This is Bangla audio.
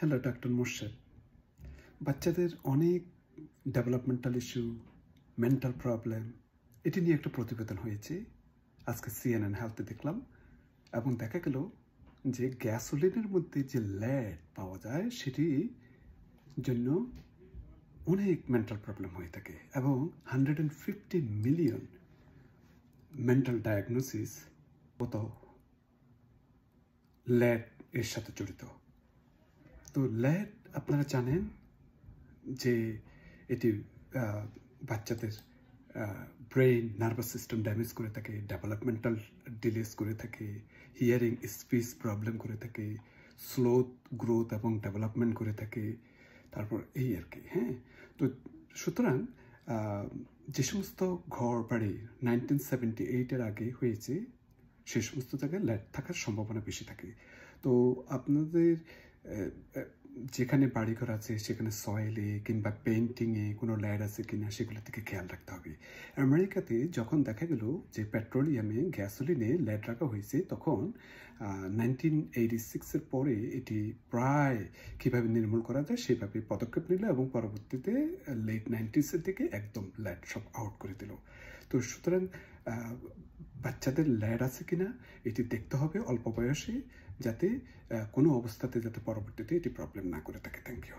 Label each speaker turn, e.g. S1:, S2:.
S1: Hello doctor Morshed. বাচ্চাদের অনেক ডেভেলপমেন্টাল ইস্যু, মেন্টাল প্রবলেম, এটি নিয়ে একটা প্রতিবেদন হয়েছে আজকে সিএনএন হেলথে দেখলাম, এবং দেখা গেল যে গ্যাসোলিনের মধ্যে যে ল্যাড পাওয়া যায় সেটি জন্য অনেক মেন্টাল প্রবলেম হয়ে থাকে, এবং 150 মিলিয়ন মেন্টাল ডায়াগনোসিস কত ল্যাড এর সাথে জড়িত। তো ল্যাড আপনারা জানেন যে এটি বাচ্চাদের ব্রেইন নার্ভাস সিস্টেম ড্যামেজ করে থাকে, ডেভেলপমেন্টাল ডিলেস করে থাকে, হিয়ারিং স্পিচ প্রবলেম করে থাকে, স্লো গ্রোথ এবং ডেভেলপমেন্ট করে থাকে, তারপর এই আর কি। হ্যাঁ, তো সুতরাং যে সমস্ত ঘর বাড়ি 1978-এর আগে হয়েছে সে সমস্ত জায়গায় ল্যাড থাকার সম্ভাবনা বেশি থাকে। তো আপনাদের যেখানে বাড়িঘর আছে সেখানে সয়েলে কিংবা পেন্টিংয়ে কোনো ল্যাড আছে কিনা সেগুলোর দিকে খেয়াল রাখতে হবে। আমেরিকাতে যখন দেখা গেল যে পেট্রোলিয়ামে গ্যাসোলিনে ল্যাড রাখা হয়েছে, তখন 1986-এর পরে এটি প্রায় কীভাবে নির্মূল করা যায় সেভাবে পদক্ষেপ নিল, এবং পরবর্তীতে লেট 90s-এর দিকে একদম ল্যাড সব আউট করে দিল। তো সুতরাং বাচ্চাদের ল্যাড আছে কিনা এটি দেখতে হবে অল্প বয়সে, যাতে কোনো অবস্থাতে যাতে পরবর্তীতে এটি প্রবলেম না করে থাকে। Thank you.